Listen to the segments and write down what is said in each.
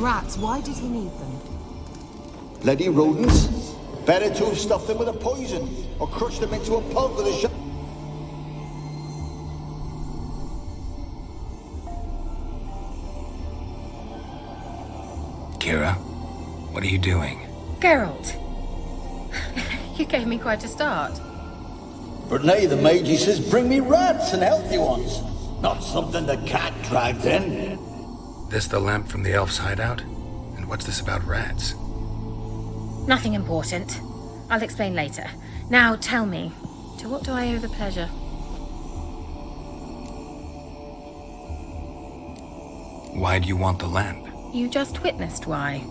rats, why did he need them? Bloody rodents. Better to have stuffed them with a poison, or crushed them into a pulp with a shot. Keira, what are you doing? Geralt. You gave me quite a start. But now the mage he says bring me rats and healthy ones. Not something the cat dragged in. This the lamp from the elf's hideout? And what's this about rats? Nothing important. I'll explain later. Now tell me, to what do I owe the pleasure? Why do you want the lamp? You just witnessed why.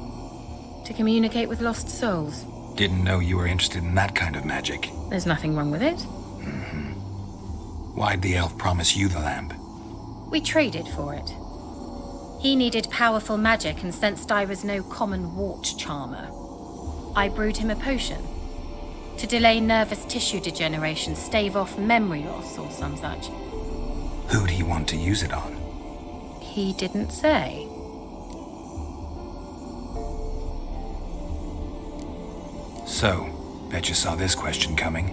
To communicate with lost souls. Didn't know you were interested in that kind of magic. There's nothing wrong with it. Why'd the elf promise you the lamp? We traded for it. He needed powerful magic and sensed I was no common wart charmer. I brewed him a potion. To delay nervous tissue degeneration, stave off memory loss or some such. Who'd he want to use it on? He didn't say. So, bet you saw this question coming.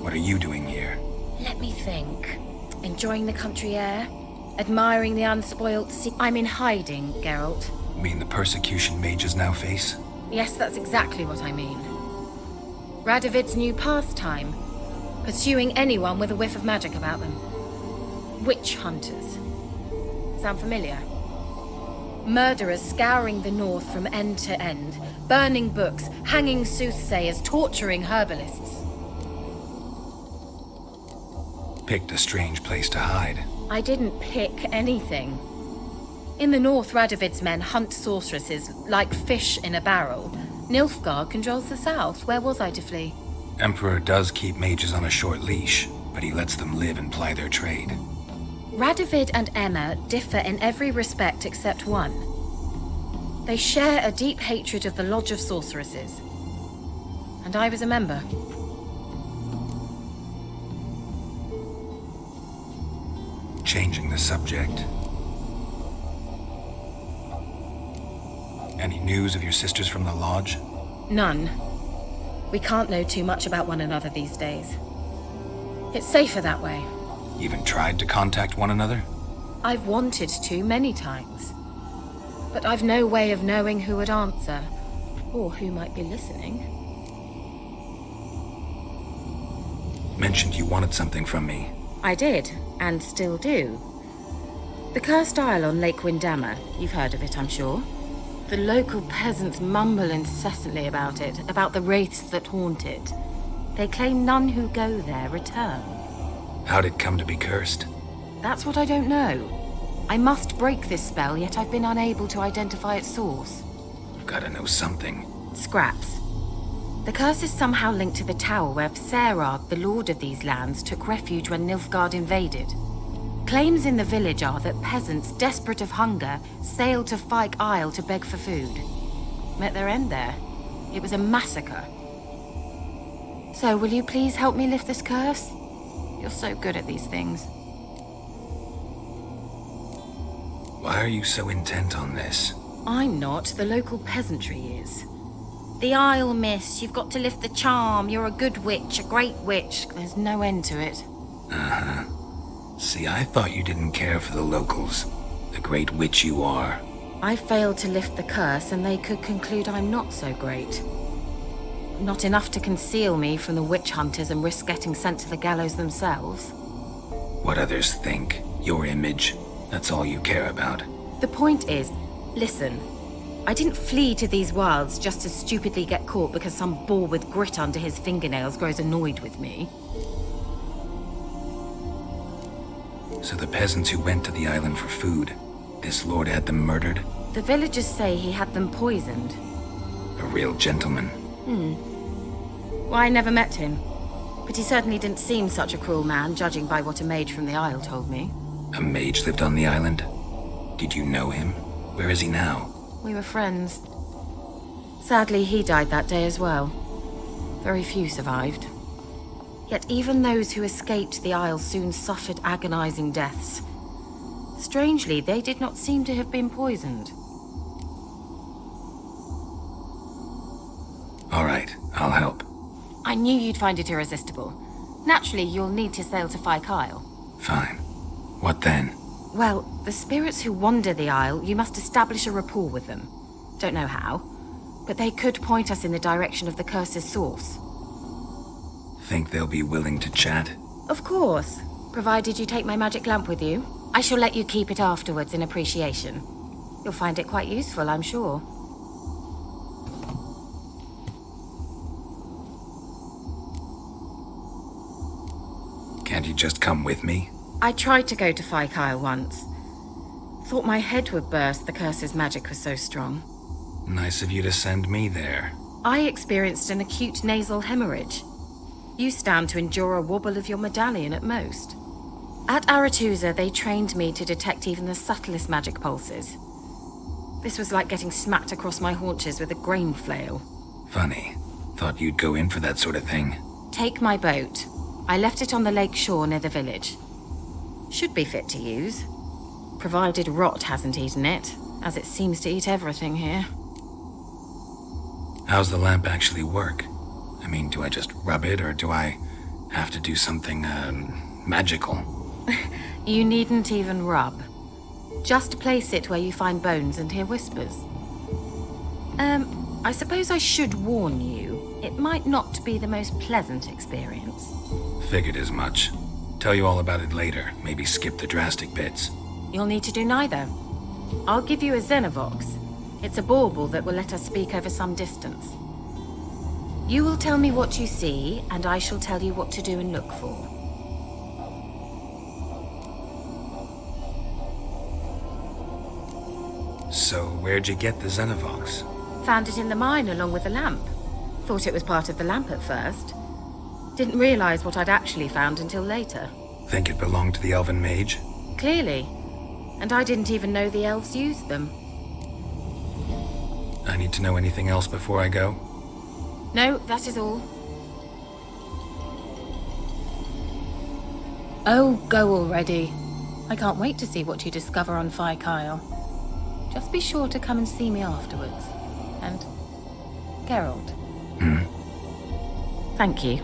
What are you doing here? Let me think. Enjoying the country air? Admiring the unspoilt sea? I'm in hiding, Geralt. Mean the persecution mages now face? Yes, that's exactly what I mean. Radovid's new pastime. Pursuing anyone with a whiff of magic about them. Witch hunters. Sound familiar? Murderers scouring the north from end to end, burning books, hanging soothsayers, torturing herbalists. Picked a strange place to hide. I didn't pick anything. In the north, Radovid's men hunt sorceresses like fish in a barrel. Nilfgaard controls the south. Where was I to flee? Emperor does keep mages on a short leash, but he lets them live and ply their trade. Radovid and Emma differ in every respect except one. They share a deep hatred of the Lodge of Sorceresses. And I was a member. Changing the subject. Any news of your sisters from the lodge? None. We can't know too much about one another these days. It's safer that way. Even tried to contact one another? I've wanted to many times. But I've no way of knowing who would answer, or who might be listening. Mentioned you wanted something from me. I did, and still do. The Cursed Isle on Lake Windammer. You've heard of it, I'm sure. The local peasants mumble incessantly about it, about the wraiths that haunt it. They claim none who go there return. How'd it come to be cursed? That's what I don't know. I must break this spell, yet I've been unable to identify its source. Gotta know something. Scraps. The curse is somehow linked to the tower where Serard, the lord of these lands, took refuge when Nilfgaard invaded. Claims in the village are that peasants, desperate of hunger, sailed to Fyke Isle to beg for food. Met their end there. It was a massacre. So, will you please help me lift this curse? You're so good at these things. Why are you so intent on this? I'm not. The local peasantry is. The Isle, miss. You've got to lift the charm. You're a good witch, a great witch. There's no end to it. Uh-huh. See, I thought you didn't care for the locals. The great witch you are. I failed to lift the curse, and they could conclude I'm not so great. Not enough to conceal me from the witch hunters and risk getting sent to the gallows themselves. What others think, your image, that's all you care about. The point is, listen, I didn't flee to these wilds just to stupidly get caught because some boar with grit under his fingernails grows annoyed with me. So the peasants who went to the island for food, this lord had them murdered? The villagers say he had them poisoned. A real gentleman. Well, I never met him. But he certainly didn't seem such a cruel man, judging by what a mage from the Isle told me. A mage lived on the island? Did you know him? Where is he now? We were friends. Sadly, he died that day as well. Very few survived. Yet even those who escaped the Isle soon suffered agonizing deaths. Strangely, they did not seem to have been poisoned. I knew you'd find it irresistible. Naturally, you'll need to sail to Phi Kyle. Fine. What then? Well, the spirits who wander the Isle, you must establish a rapport with them. Don't know how, but they could point us in the direction of the curse's source. Think they'll be willing to chat? Of course, provided you take my magic lamp with you. I shall let you keep it afterwards in appreciation. You'll find it quite useful, I'm sure. Can't you just come with me? I tried to go to Phi Kyle once. Thought my head would burst, the curse's magic was so strong. Nice of you to send me there. I experienced an acute nasal hemorrhage. You stand to endure a wobble of your medallion at most. At Aretusa, they trained me to detect even the subtlest magic pulses. This was like getting smacked across my haunches with a grain flail. Funny. Thought you'd go in for that sort of thing. Take my boat. I left it on the lake shore near the village. Should be fit to use. Provided rot hasn't eaten it, as it seems to eat everything here. How's the lamp actually work? I mean, do I just rub it, or do I have to do something, magical? You needn't even rub. Just place it where you find bones and hear whispers. I suppose I should warn you, it might not be the most pleasant experience. Figured as much. Tell you all about it later, maybe skip the drastic bits. You'll need to do neither. I'll give you a Xenovox. It's a bauble that will let us speak over some distance. You will tell me what you see, and I shall tell you what to do and look for. So, where'd you get the Xenovox? Found it in the mine along with the lamp. Thought it was part of the lamp at first. Didn't realize what I'd actually found until later. Think it belonged to the elven mage? Clearly. And I didn't even know the elves used them. I need to know anything else before I go? No, that is all. Oh, go already. I can't wait to see what you discover on Phi Kyle. Just be sure to come and see me afterwards. And Geralt. Thank you.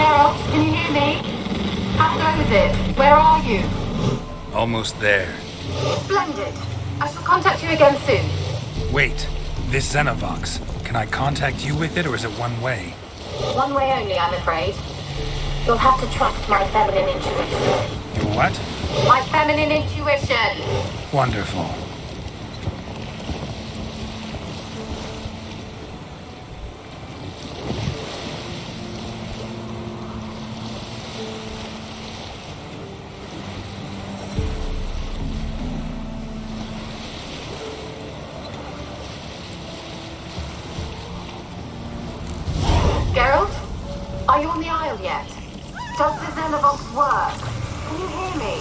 Geralt, can you hear me? How goes it? Where are you? Almost there. Splendid. I shall contact you again soon. Wait, this Xenovox. Can I contact you with it, or is it one way? One way only, I'm afraid. You'll have to trust my feminine intuition. Your what? My feminine intuition! Wonderful. Geralt? Are you on the Isle yet? Does the Xenovox work? Can you hear me?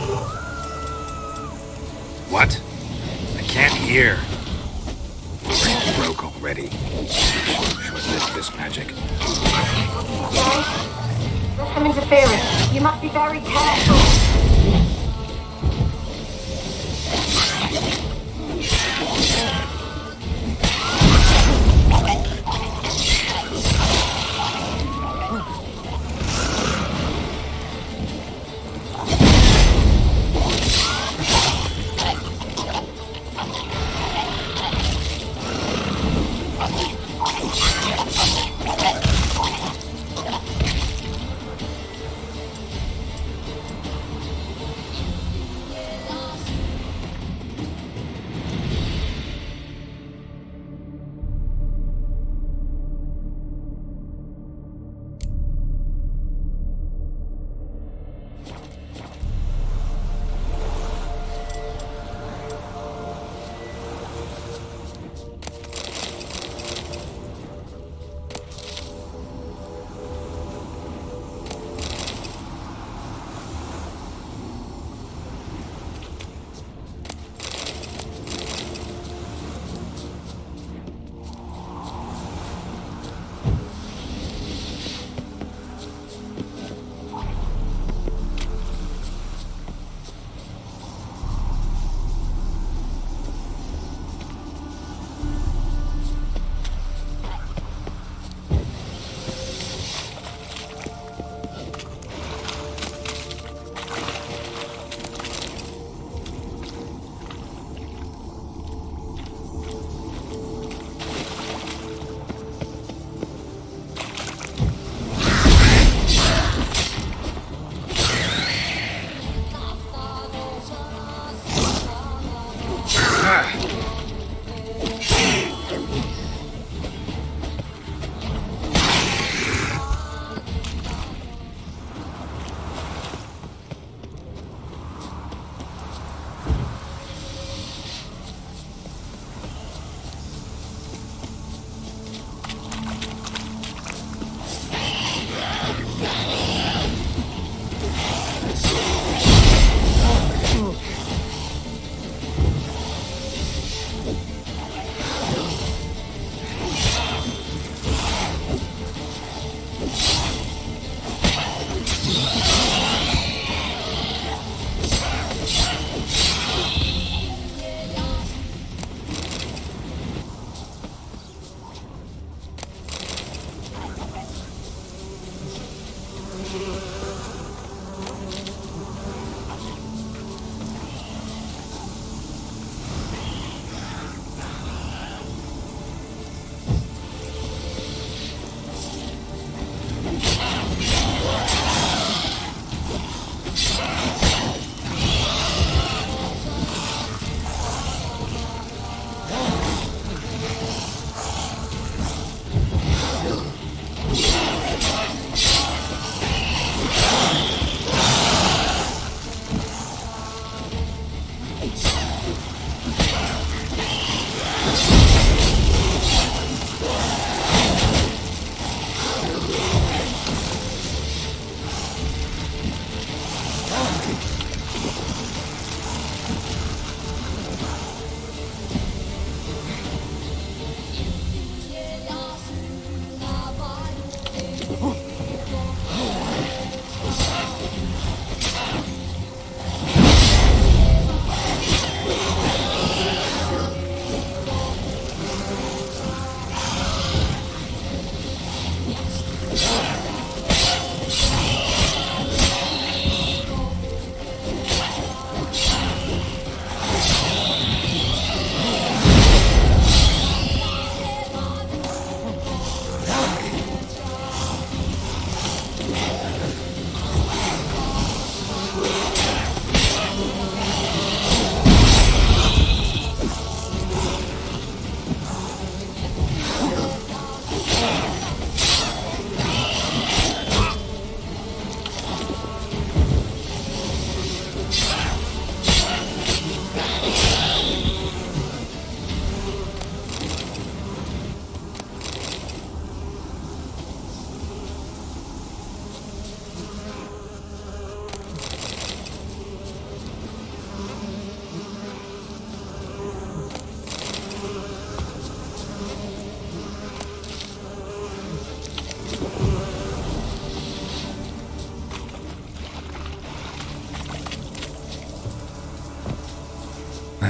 What? I can't hear. It broke already. Short-lived this magic. Yes? There's some interference. You must be very careful.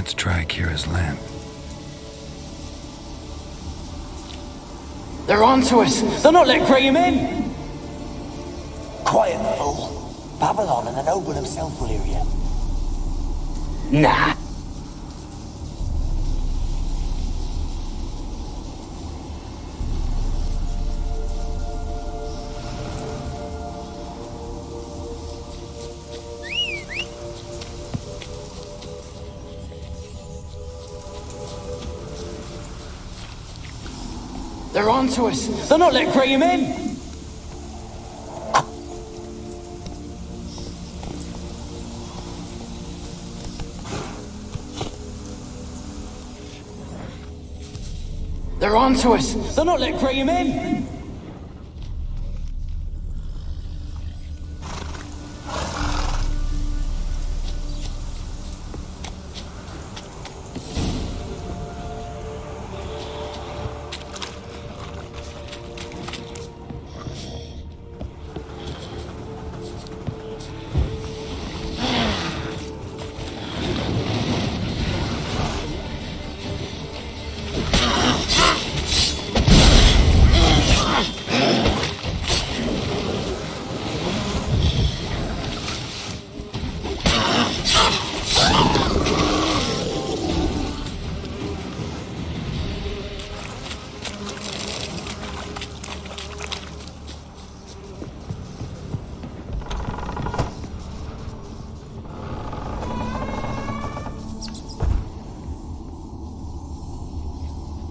Let's try Kira's lamp. They're onto us! They're not letting Graham in! Quiet, fool. Babylon and the noble himself will hear you. Nah. They're onto us! They're not letting Graham in! They're onto us! They're not letting Graham in!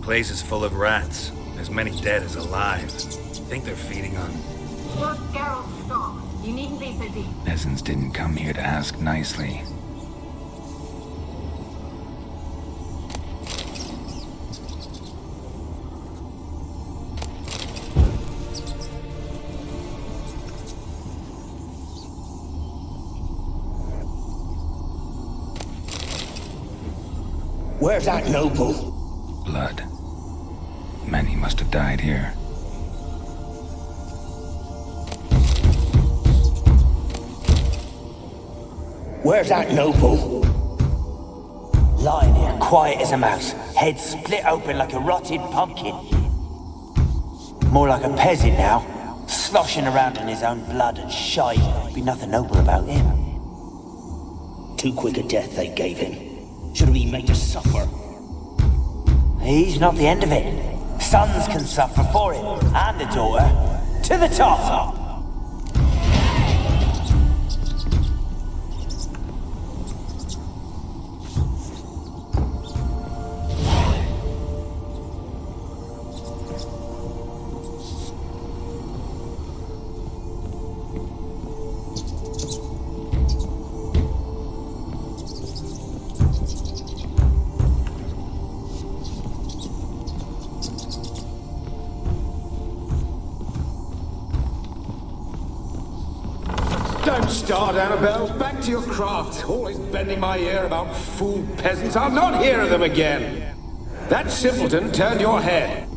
Place is full of rats. As many dead as alive. Think they're feeding on... Lord Geralt, stop. You needn't be so deep. Peasants didn't come here to ask nicely. Where's that noble? Blood. Many must have died here. Where's that noble? Lying here, quiet as a mouse, head split open like a rotted pumpkin. More like a peasant now, sloshing around in his own blood and shite. Be nothing noble about him. Too quick a death they gave him. Should have been made to suffer. He's not the end of it. Sons can suffer for it, and a daughter. To the top! Don't start, Annabelle. Back to your craft. Always bending my ear about fool peasants. I'll not hear of them again. That simpleton turned your head.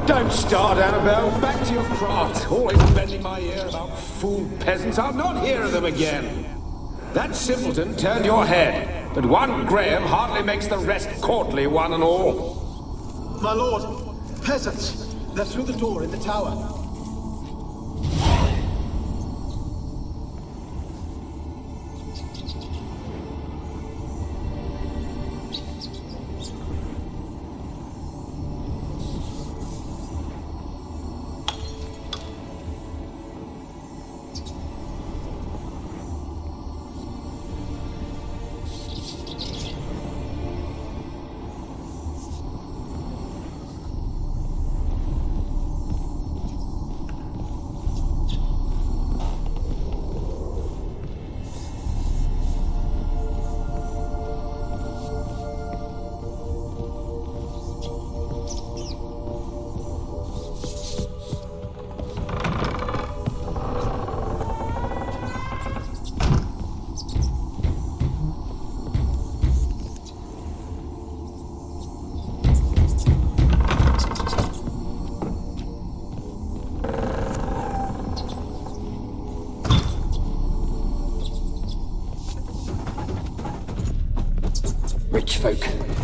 Don't start, Annabelle. Back to your craft. Always bending my ear about fool peasants. I'll not hear of them again. That simpleton turned your head. But one Graham hardly makes the rest courtly, one and all. My lord, peasants. They're through the door in the tower.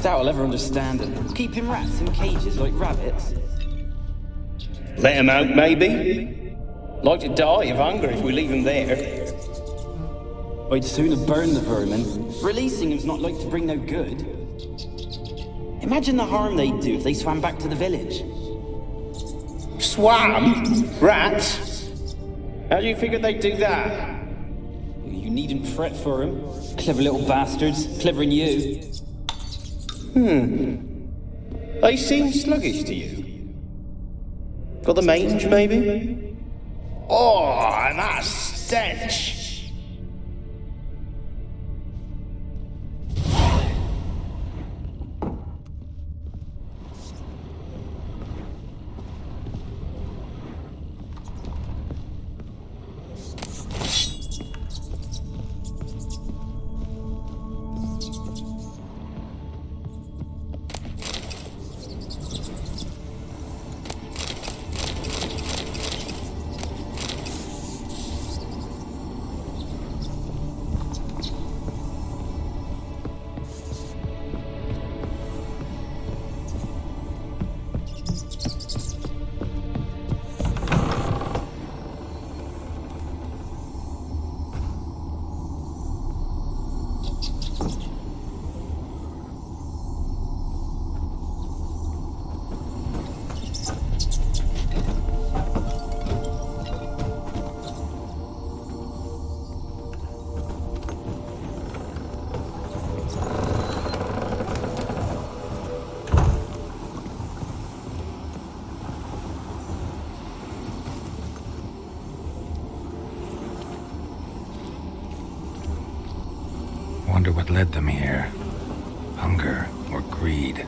Doubt I'll ever understand them. Keeping rats in cages like rabbits. Let him out, maybe? Like to die of hunger if we leave him there. I'd sooner burn the vermin. Releasing him's not like to bring no good. Imagine the harm they'd do if they swam back to the village. Swam? Rats? How do you figure they'd do that? You needn't fret for him. Clever little bastards. Clever than you. They seem sluggish to you. Got the mange, maybe? Oh, that stench! Wonder what led them here. Hunger or greed.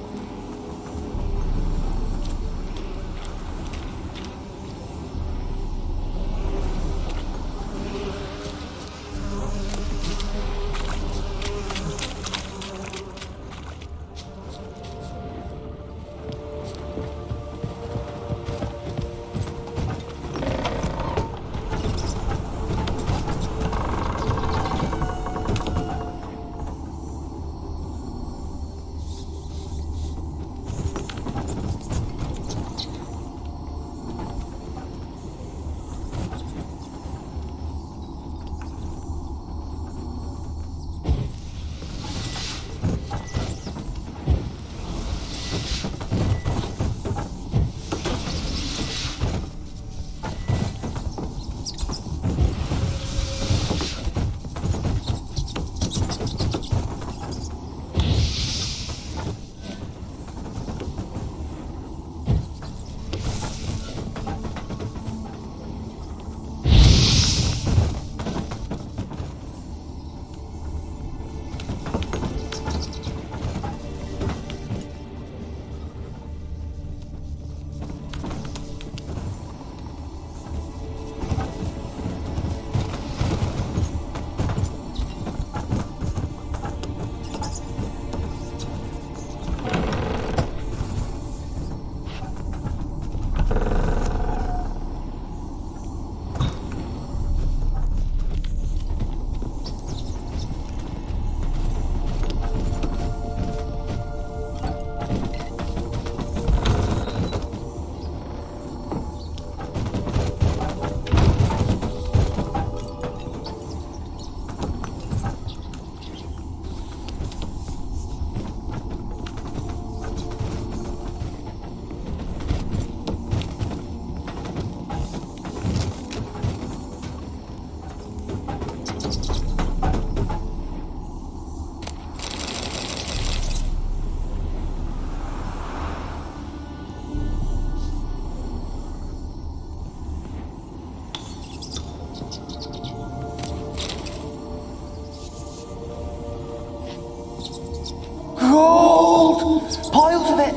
Piles of it!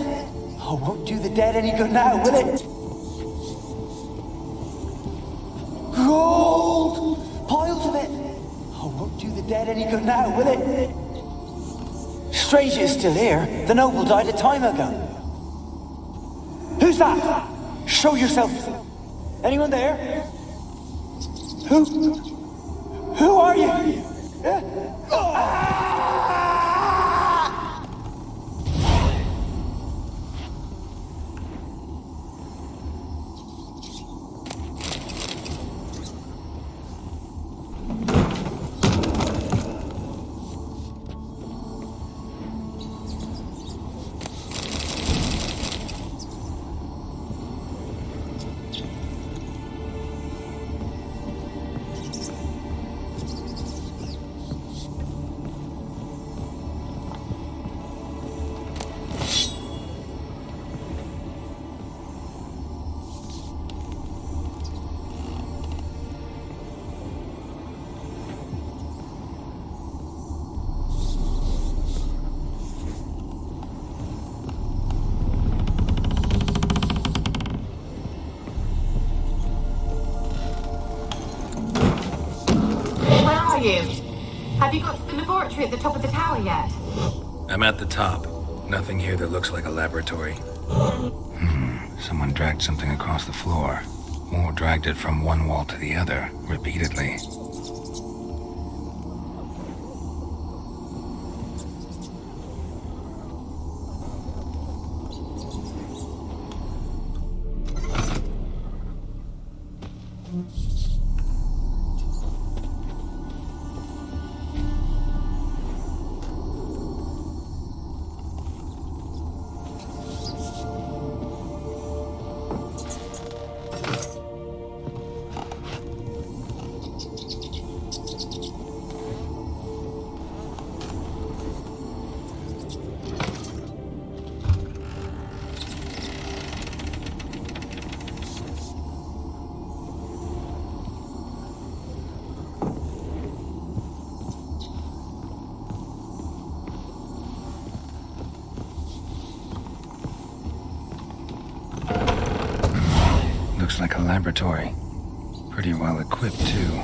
Oh, won't do the dead any good now, will it? Gold! Piles of it! Oh, won't do the dead any good now, will it? Strange it's still here. The noble died a time ago. Who's that? Show yourself. Anyone there? Who are you? you. Have you got to the laboratory at the top of the tower yet? I'm at the top. Nothing here that looks like a laboratory. Someone dragged something across the floor. Or dragged it from one wall to the other, repeatedly. Looks like a laboratory. Pretty well equipped, too.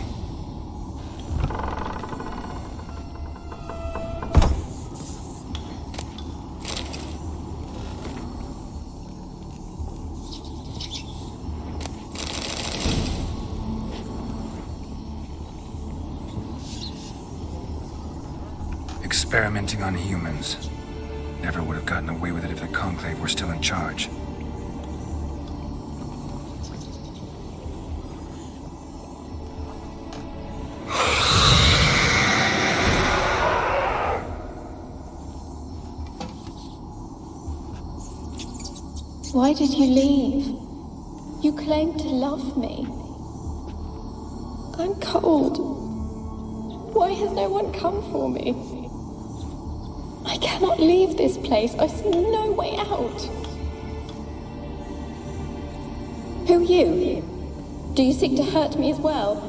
Experimenting on humans. Never would have gotten away with it if the Conclave were still in charge. Why did you leave? You claimed to love me. I'm cold. Why has no one come for me? I cannot leave this place. I see no way out. Who are you? Do you seek to hurt me as well?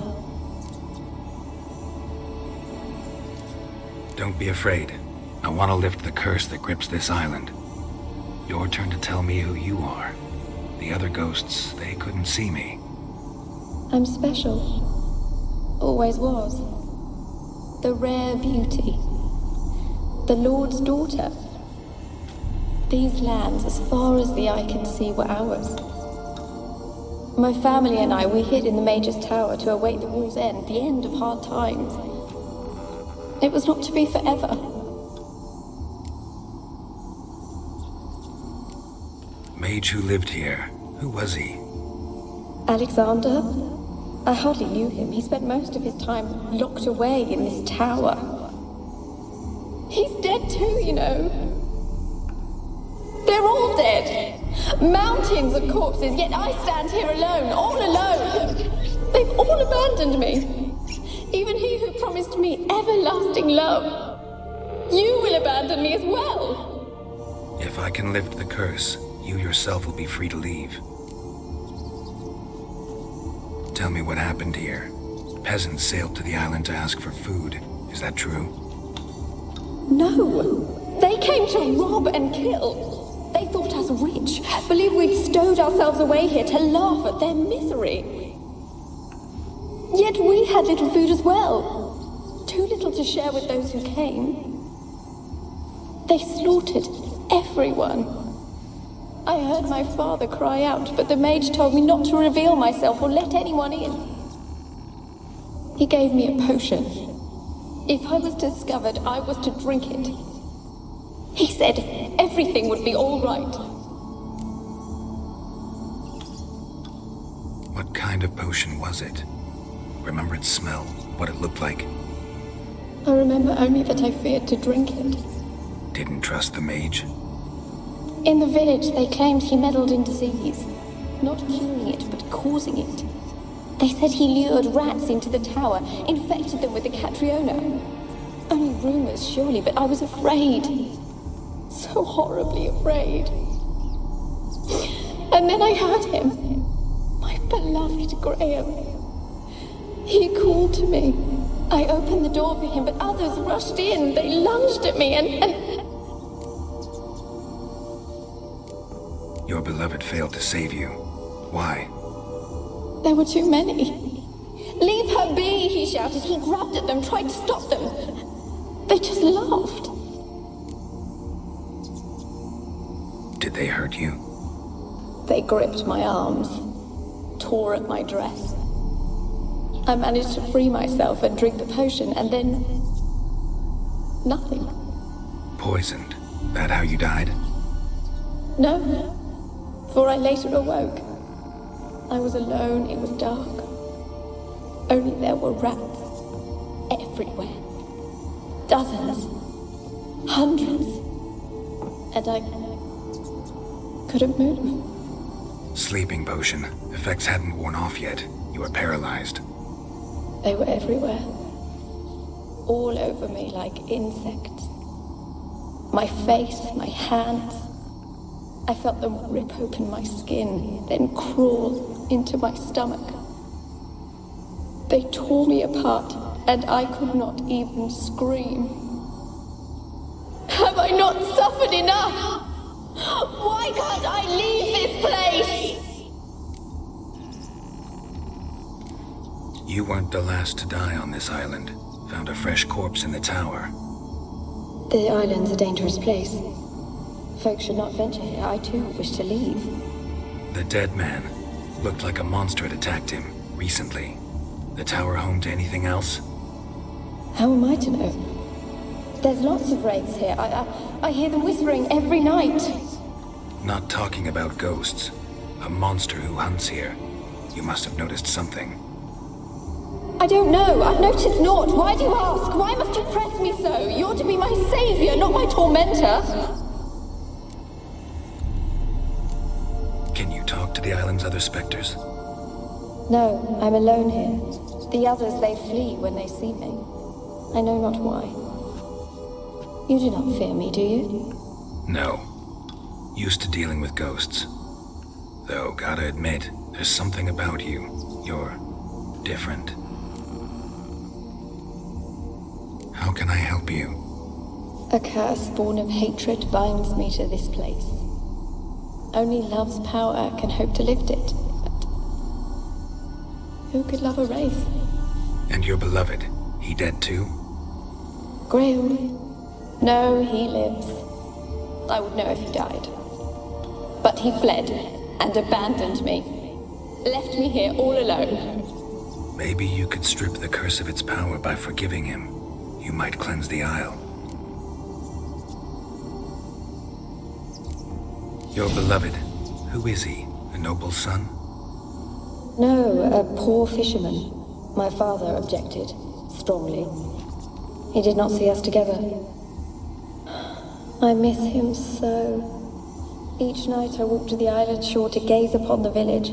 Don't be afraid. I want to lift the curse that grips this island. Your turn to tell me who you are. The other ghosts, they couldn't see me. I'm special. Always was. The rare beauty. The Lord's daughter. These lands, as far as the eye can see, were ours. My family and I, we hid in the Major's Tower to await the war's end, the end of hard times. It was not to be forever. Mage who lived here. Who was he? Alexander? I hardly knew him. He spent most of his time locked away in this tower. He's dead too, you know. They're all dead. Mountains of corpses, yet I stand here alone, all alone. They've all abandoned me. Even he who promised me everlasting love. You will abandon me as well. If I can lift the curse, you yourself will be free to leave. Tell me what happened here. Peasants sailed to the island to ask for food. Is that true? No. They came to rob and kill. They thought us rich, believed we'd stowed ourselves away here to laugh at their misery. Yet we had little food as well. Too little to share with those who came. They slaughtered everyone. I heard my father cry out, but the mage told me not to reveal myself or let anyone in. He gave me a potion. If I was discovered, I was to drink it. He said everything would be all right. What kind of potion was it? Remember its smell, what it looked like? I remember only that I feared to drink it. Didn't trust the mage? In the village, they claimed he meddled in disease. Not curing it, but causing it. They said he lured rats into the tower, infected them with the Catriona. Only rumors, surely, but I was afraid. So horribly afraid. And then I heard him. My beloved Graham. He called to me. I opened the door for him, but others rushed in. They lunged at me and... Your beloved failed to save you. Why? There were too many. Leave her be, he shouted. He grabbed at them, tried to stop them. They just laughed. Did they hurt you? They gripped my arms, tore at my dress. I managed to free myself and drink the potion, and then... nothing. Poisoned? That how you died? No, for I later awoke. I was alone, it was dark. Only there were rats everywhere. Dozens. Hundreds. And I couldn't move. Sleeping potion. Effects hadn't worn off yet. You were paralyzed. They were everywhere. All over me like insects. My face, my hands. I felt them rip open my skin, then crawl into my stomach. They tore me apart, and I could not even scream. Have I not suffered enough? Why can't I leave this place? You weren't the last to die on this island. Found a fresh corpse in the tower. The island's a dangerous place. Folks should not venture here. I too wish to leave. The dead man. Looked like a monster had attacked him, recently. The tower home to anything else? How am I to know? There's lots of wraiths here. I hear them whispering every night. Not talking about ghosts. A monster who hunts here. You must have noticed something. I don't know. I've noticed naught. Why do you ask? Why must you press me so? You're to be my savior, not my tormentor. Can you talk to the island's other specters? No, I'm alone here. The others, they flee when they see me. I know not why. You do not fear me, do you? No. Used to dealing with ghosts. Though, gotta admit, there's something about you. You're different. How can I help you? A curse born of hatred binds me to this place. Only love's power can hope to lift it. But who could love a wraith? And your beloved, he dead too? Geralt? No, he lives. I would know if he died. But he fled and abandoned me. Left me here all alone. Maybe you could strip the curse of its power by forgiving him. You might cleanse the Isle. Your beloved, who is he? A noble son? No, a poor fisherman. My father objected, strongly. He did not see us together. I miss him so. Each night I walk to the island shore to gaze upon the village.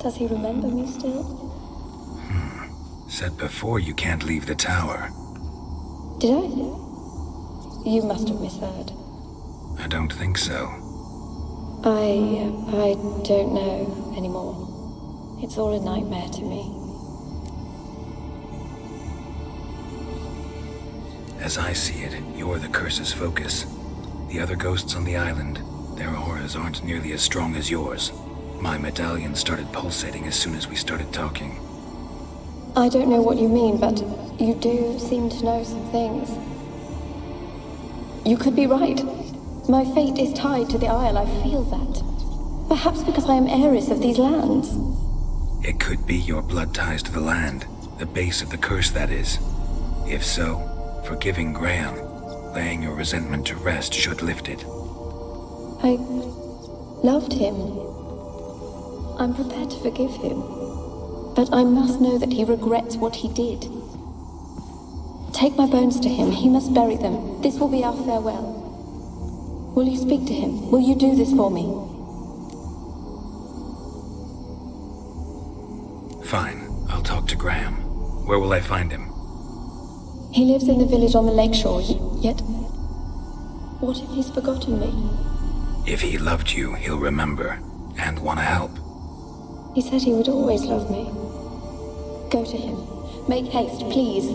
Does he remember me still? Said before you can't leave the tower. Did I? You must have misheard. I don't think so. I don't know anymore. It's all a nightmare to me. As I see it, you're the curse's focus. The other ghosts on the island, their auras aren't nearly as strong as yours. My medallion started pulsating as soon as we started talking. I don't know what you mean, but you do seem to know some things. You could be right. My fate is tied to the Isle, I feel that. Perhaps because I am heiress of these lands. It could be your blood ties to the land, the base of the curse, that is. If so, forgiving Graham, laying your resentment to rest should lift it. I loved him. I'm prepared to forgive him. But I must know that he regrets what he did. Take my bones to him. He must bury them. This will be our farewell. Will you speak to him? Will you do this for me? Fine. I'll talk to Graham. Where will I find him? He lives in the village on the lakeshore, yet... What if he's forgotten me? If he loved you, he'll remember, and want to help. He said he would always love me. Go to him. Make haste, please.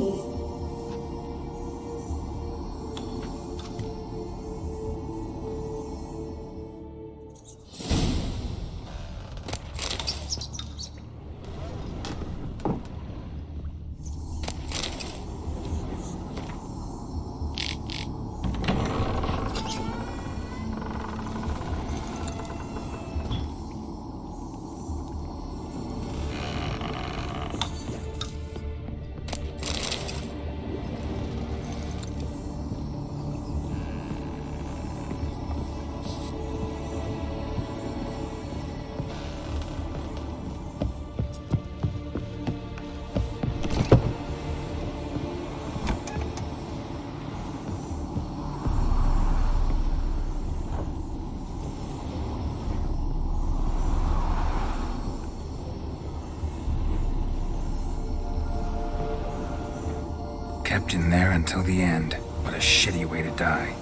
kept in there until the end. What a shitty way to die.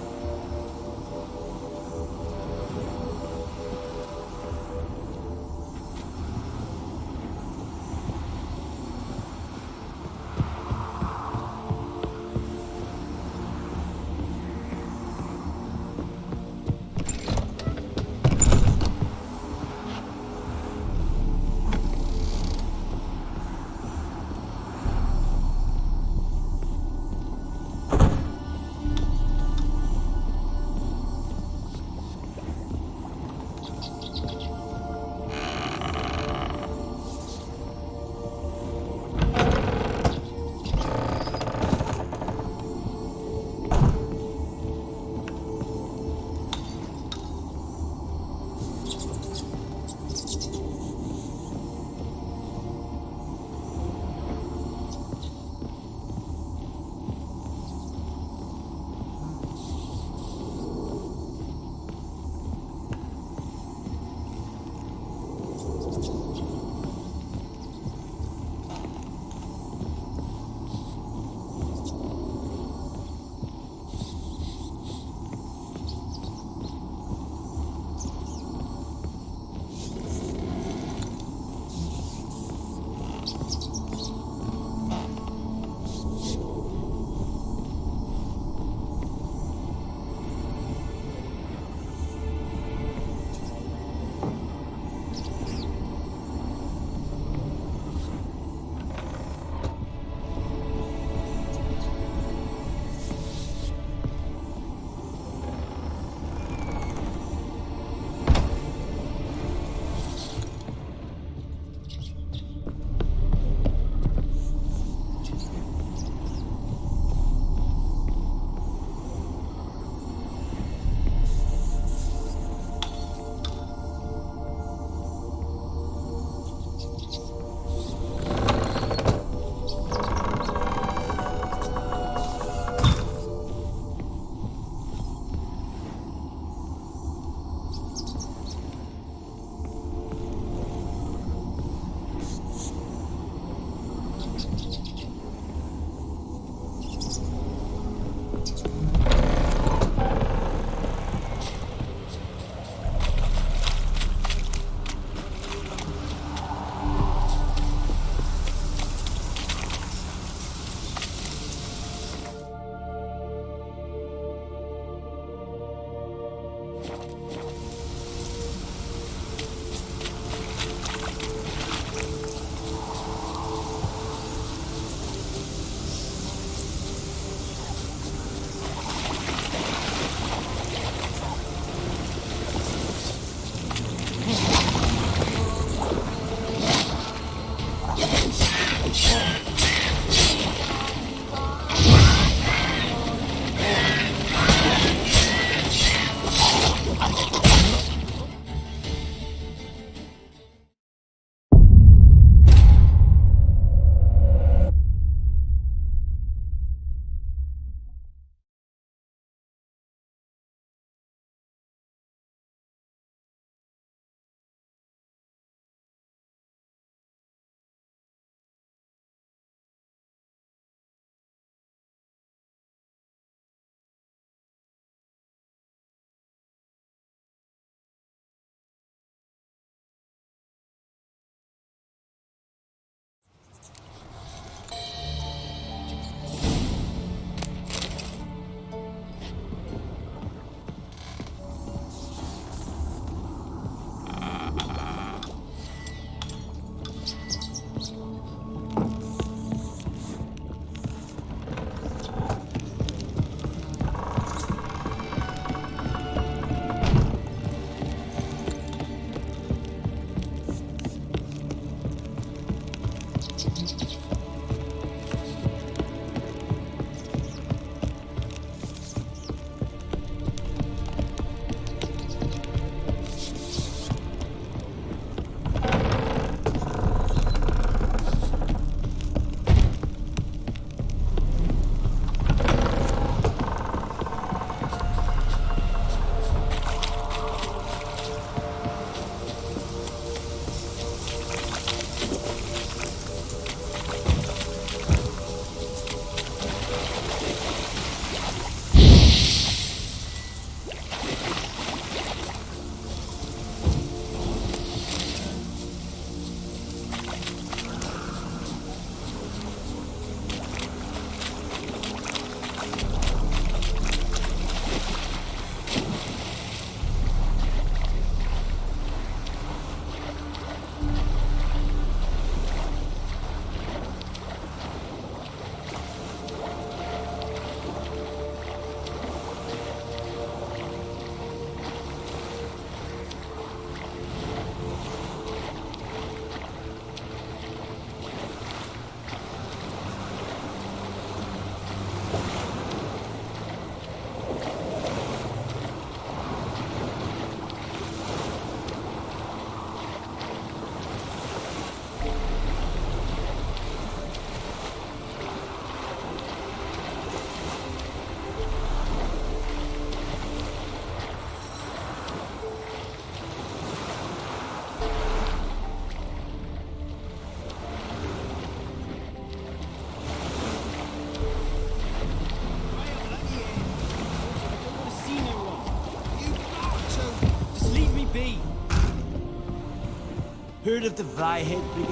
Heard of the Flyhead Brigade?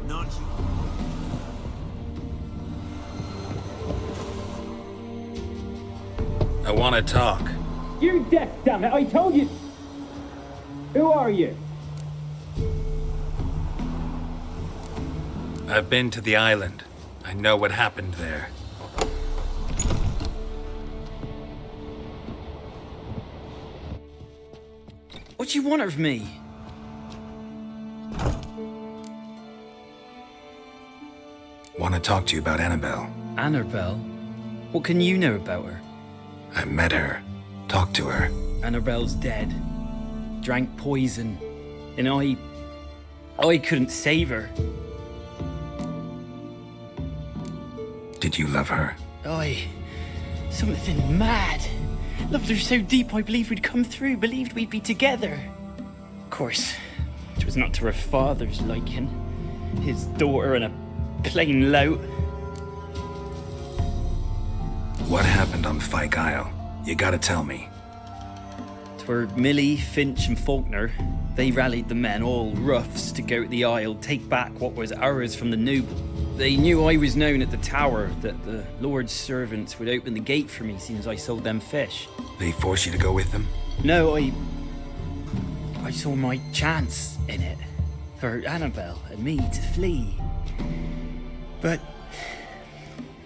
Not you. I want to talk. You're deaf, damn it! I told you. Who are you? I've been to the island. I know what happened there. What do you want of me? Want to talk to you about Annabelle. Annabelle? What can you know about her? I met her. Talked to her. Annabelle's dead. Drank poison. And I couldn't save her. Did you love her? Something mad. Loved her so deep I believed we'd come through, believed we'd be together. Of course, it was not to her father's liking. His daughter and a plain lout. What happened on Fyke Isle? You gotta tell me. 'Twere Millie, Finch and Faulkner. They rallied the men, all roughs, to go to the Isle, take back what was ours from the noble. They knew I was known at the tower, that the Lord's servants would open the gate for me since I sold them fish. They forced you to go with them? No, I saw my chance in it. For Annabelle and me to flee. But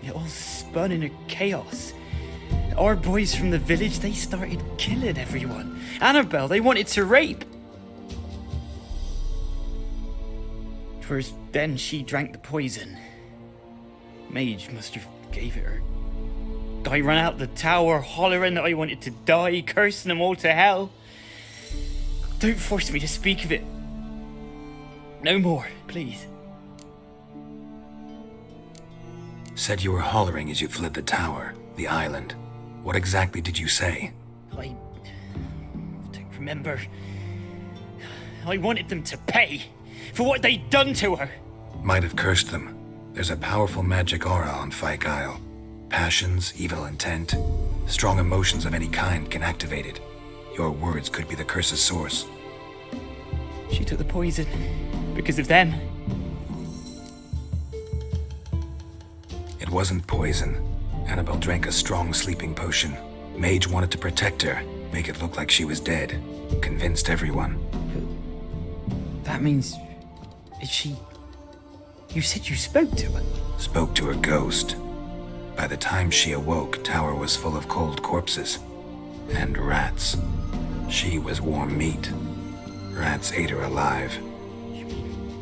it all spun in a chaos. Our boys from the village, they started killing everyone. Annabelle, they wanted to rape. 'Twas then she drank the poison. Mage must have gave it her. I ran out the tower hollering that I wanted to die, cursing them all to hell. Don't force me to speak of it. No more, please. Said you were hollering as you fled the tower, the island. What exactly did you say? I don't remember. I wanted them to pay for what they'd done to her. Might have cursed them. There's a powerful magic aura on Fyke Isle. Passions, evil intent, strong emotions of any kind can activate it. Your words could be the curse's source. She took the poison because of them. It wasn't poison. Annabelle drank a strong sleeping potion. Mage wanted to protect her, make it look like she was dead. Convinced everyone. That means... Is she... You said you spoke to her? Spoke to her ghost. By the time she awoke, tower was full of cold corpses. And rats. She was warm meat. Rats ate her alive. You mean...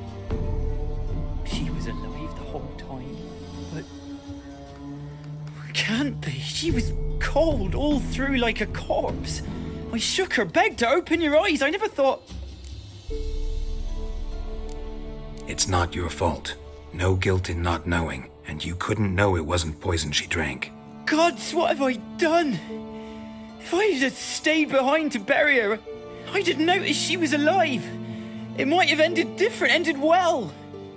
She was alive the whole time? But... Can't be. She was cold all through like a corpse. I shook her, begged her, open your eyes. I never thought... It's not your fault. No guilt in not knowing, and you couldn't know it wasn't poison she drank. Gods, what have I done? If I had stayed behind to bury her, I didn't notice she was alive. It might have ended different, ended well.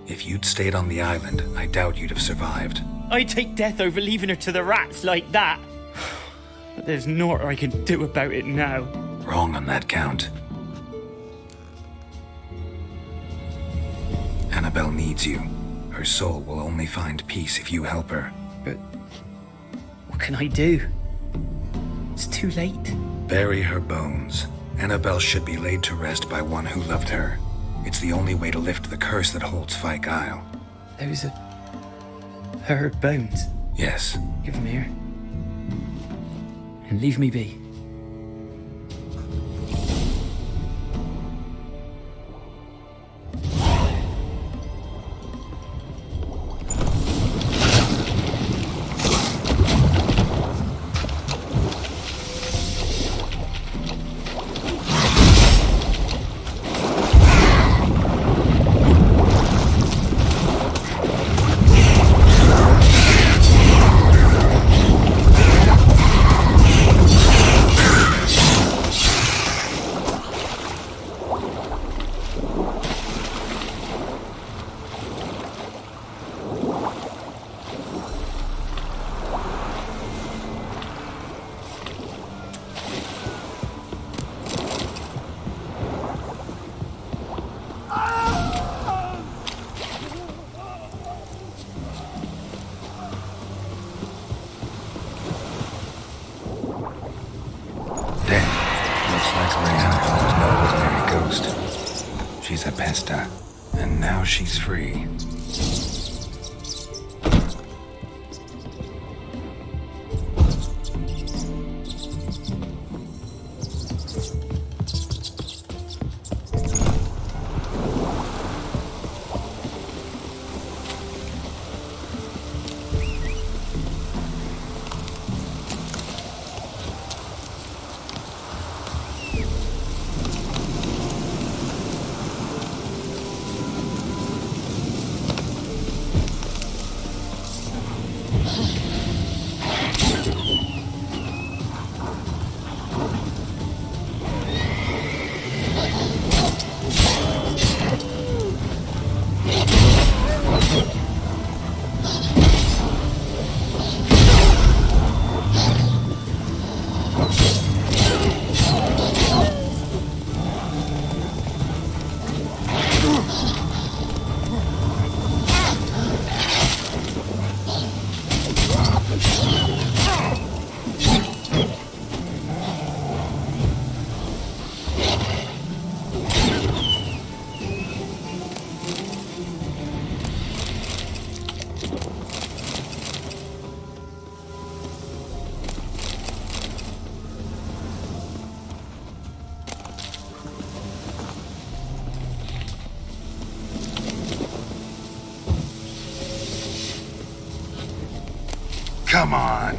If you'd stayed on the island, I doubt you'd have survived. I'd take death over leaving her to the rats like that. But there's naught I can do about it now. Wrong on that count. Annabelle needs you. Her soul will only find peace if you help her. But what can I do? It's too late. Bury her bones. Annabelle should be laid to rest by one who loved her. It's the only way to lift the curse that holds Fyke Isle. Those are her bones. Yes. Give them here. And leave me be. pesta. And now she's free. Come on.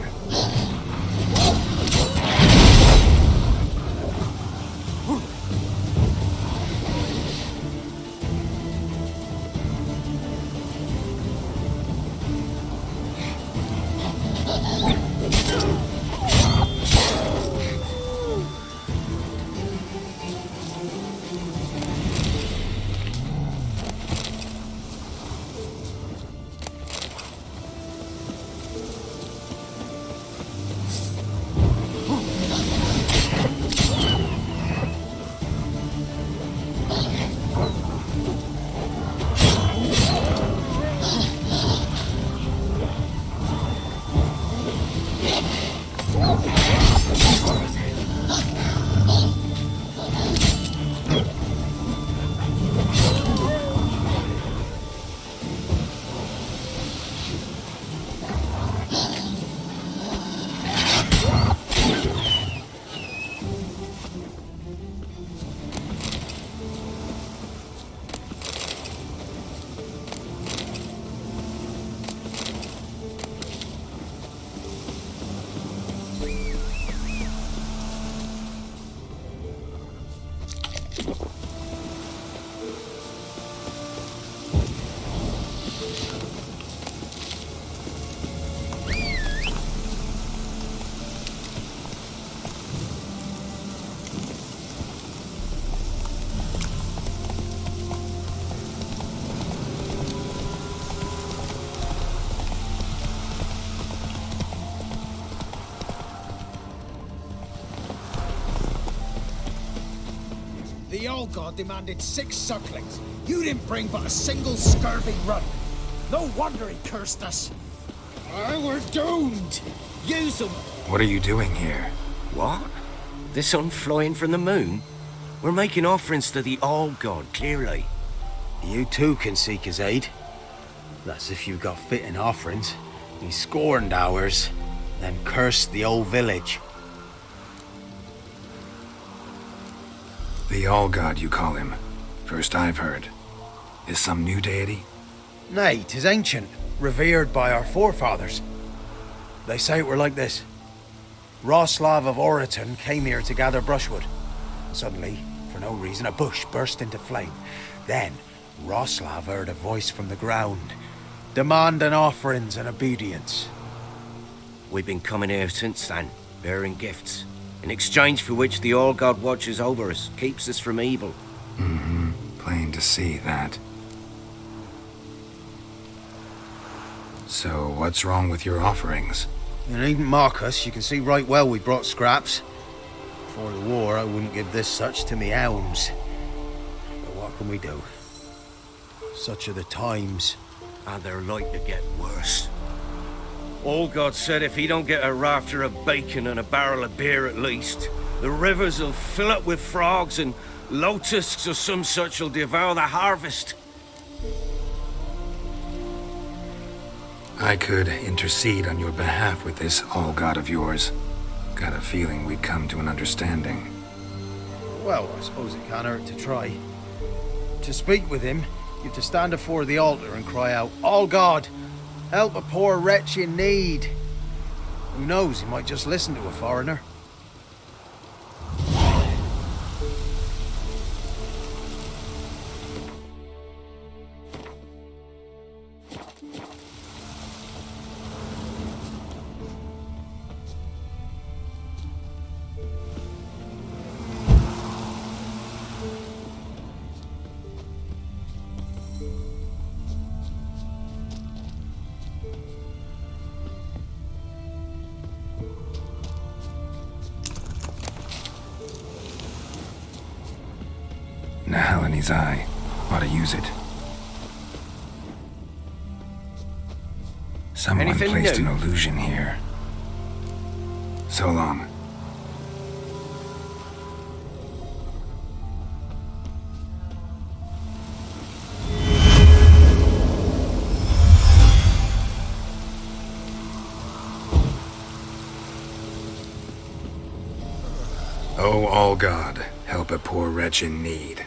The old god demanded 6 sucklings. You didn't bring but a single scurvy run. No wonder he cursed us. We're doomed. Use them. What are you doing here? What? The sun flying from the moon? We're making offerings to the old god, clearly. You too can seek his aid. That's if you've got fitting offerings. He scorned ours, then cursed the old village. The All-God, you call him. First I've heard. Is some new deity? Nay, 'tis ancient, revered by our forefathers. They say it were like this. Roslav of Oriton came here to gather brushwood. Suddenly, for no reason, a bush burst into flame. Then, Roslav heard a voice from the ground, demanding offerings and obedience. We've been coming here since then, bearing gifts, in exchange for which the All-God watches over us, keeps us from evil. Mm-hmm. Plain to see that. So, what's wrong with your offerings? You needn't mock us. You can see right well we brought scraps. Before the war, I wouldn't give this such to me hounds. But what can we do? Such are the times. And they're like to get worse. All-God said if he don't get a rafter of bacon and a barrel of beer at least, the rivers will fill up with frogs and Lotuses or some such will devour the harvest. I could intercede on your behalf with this all-god of yours. Got a feeling we'd come to an understanding. Well, I suppose it can't hurt to try. To speak with him, you have to stand before the altar and cry out, "All God, help a poor wretch in need." Who knows, he might just listen to a foreigner. Nahal in his eye. Ought to use it. Someone Anything placed new? an illusion here. So long. Oh, all God, help a poor wretch in need.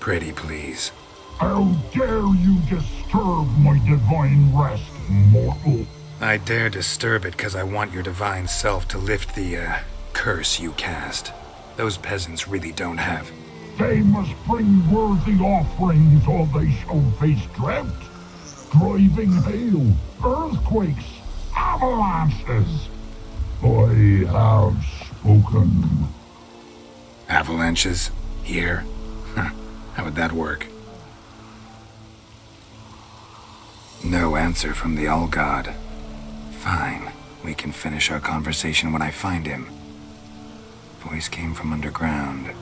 Pretty please. How dare you disturb my divine rest, mortal? I dare disturb it because I want your divine self to lift the, curse you cast. Those peasants really don't have. They must bring worthy offerings or they shall face drought, driving hail, earthquakes, avalanches. I have spoken. Avalanches? Here? Huh. How would that work? No answer from the All-God. Fine. We can finish our conversation when I find him. Voice came from underground.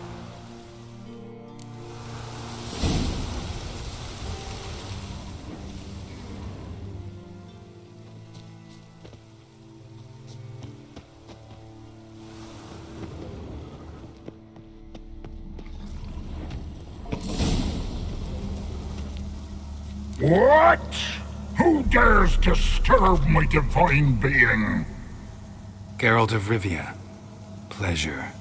What? Who dares disturb my divine being? Geralt of Rivia. Pleasure.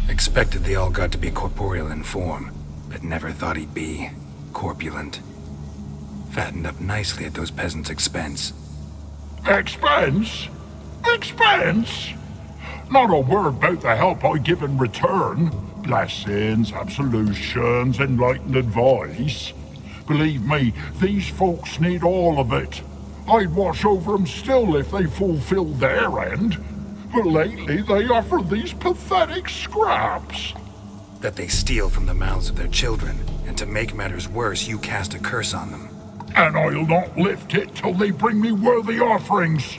Expected the All-God to be corporeal in form, but never thought he'd be corpulent. Fattened up nicely at those peasants' expense. Expense? Expense? Not a word about the help I give in return. Blessings, absolutions, enlightened advice. Believe me, these folks need all of it. I'd watch over them still if they fulfilled their end. But lately they offer these pathetic scraps. That they steal from the mouths of their children, and to make matters worse, you cast a curse on them. And I'll not lift it till they bring me worthy offerings.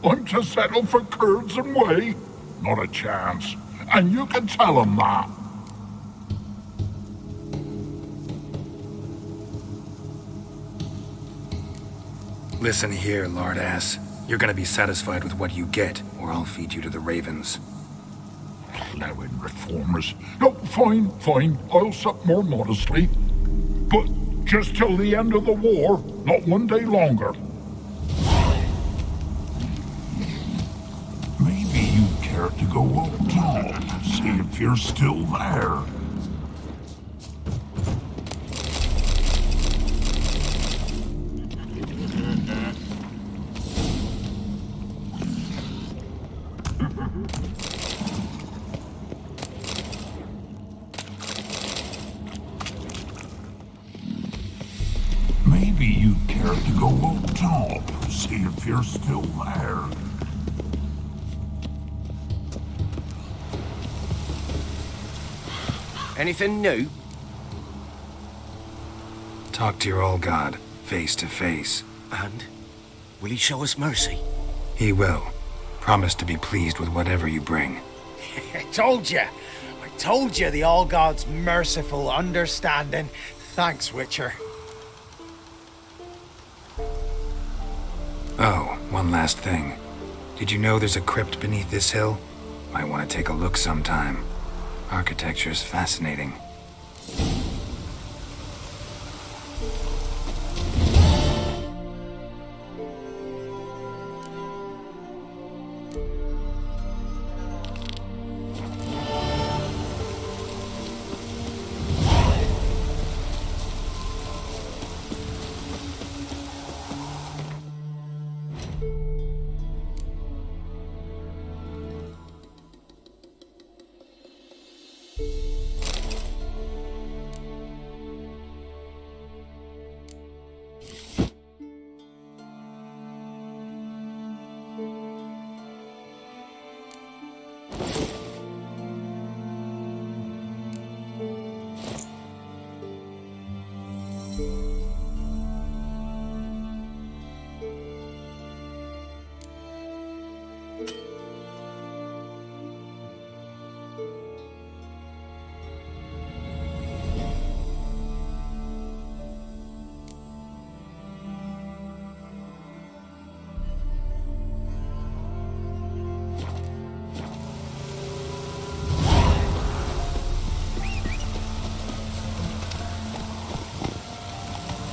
I'm to settle for curds and whey? Not a chance. And you can tell them that. Listen here, lard-ass. You're gonna be satisfied with what you get, or I'll feed you to the ravens. Plowing reformers. No, fine. I'll sup more modestly. But just till the end of the war, not one day longer. Maybe you'd care to go up top, see if you're still there. Maybe you'd care to go up top, see if you're still there. Anything new? Talk to your All-God, face to face. And? Will he show us mercy? He will. Promise to be pleased with whatever you bring. I told you the All-God's merciful, understanding. Thanks, Witcher. Oh, one last thing. Did you know there's a crypt beneath this hill? Might want to take a look sometime. Architecture's fascinating.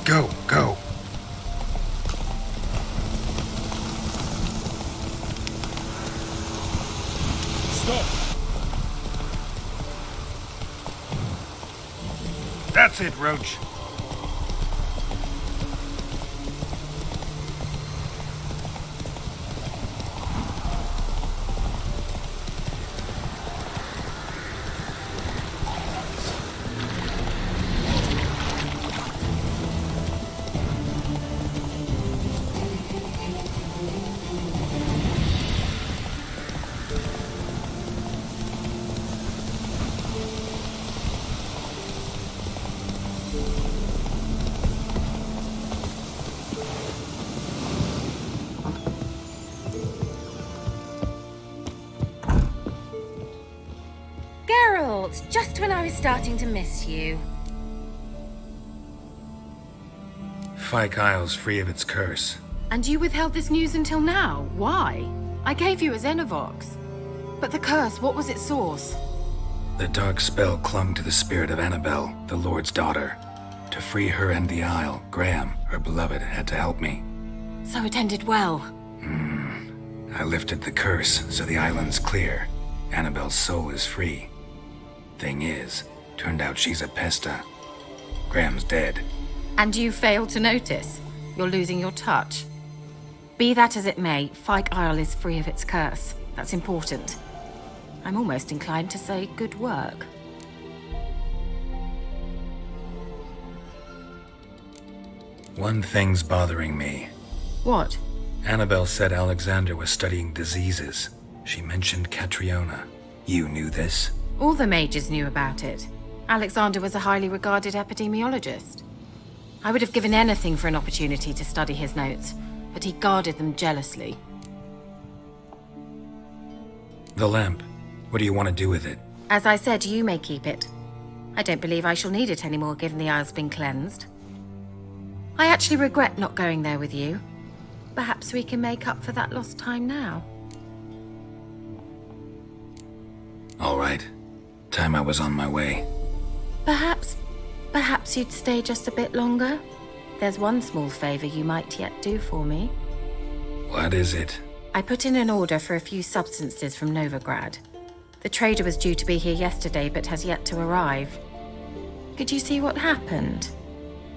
Go, go. Stop! That's it, Roach. Geralt, just when I was starting to miss you. Fyke Isle's free of its curse. And you withheld this news until now. Why? I gave you a Xenovox. But the curse, what was its source? The dark spell clung to the spirit of Annabelle, the Lord's daughter. To free her and the Isle, Graham, her beloved, had to help me. So it ended well. I lifted the curse, so the island's clear. Annabelle's soul is free. Thing is, turned out she's a pesta. Graham's dead. And you failed to notice. You're losing your touch. Be that as it may, Fyke Isle is free of its curse. That's important. I'm almost inclined to say good work. One thing's bothering me. What? Annabelle said Alexander was studying diseases. She mentioned Catriona. You knew this? All the mages knew about it. Alexander was a highly regarded epidemiologist. I would have given anything for an opportunity to study his notes, but he guarded them jealously. The lamp. What do you want to do with it? As I said, you may keep it. I don't believe I shall need it anymore, given the Isle's been cleansed. I actually regret not going there with you. Perhaps we can make up for that lost time now. All right. Time I was on my way. Perhaps you'd stay just a bit longer? There's one small favor you might yet do for me. What is it? I put in an order for a few substances from Novigrad. The trader was due to be here yesterday, but has yet to arrive. Could you see what happened?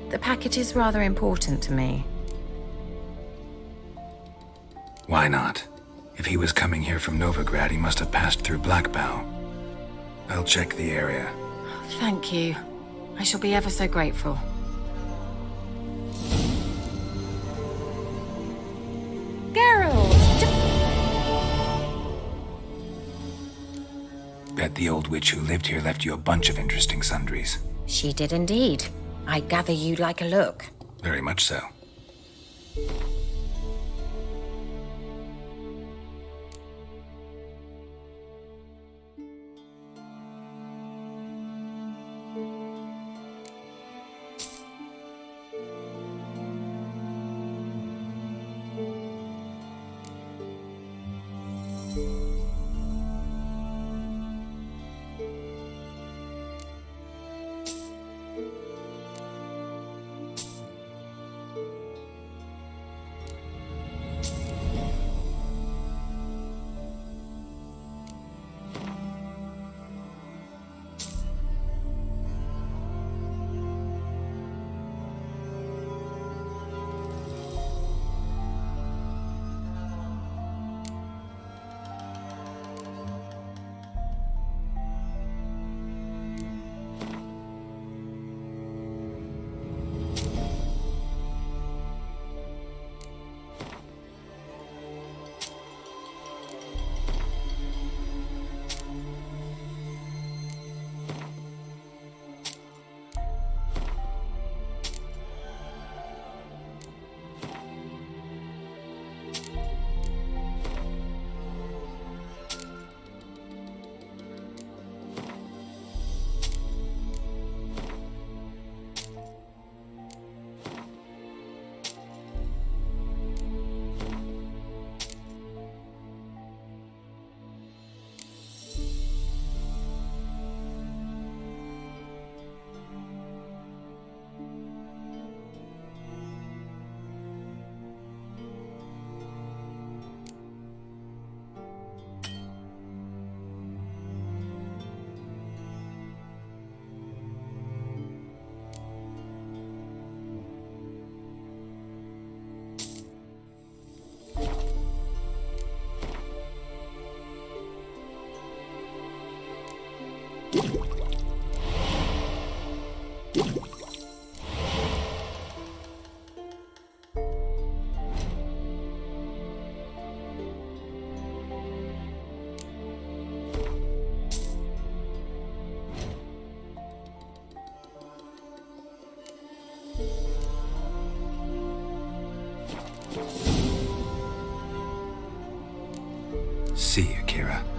The package is rather important to me. Why not? If he was coming here from Novigrad, he must have passed through Blackbow. I'll check the area. Thank you. I shall be ever so grateful. Geralt! Bet the old witch who lived here left you a bunch of interesting sundries. She did indeed. I gather you'd like a look. Very much so. See you, Keira.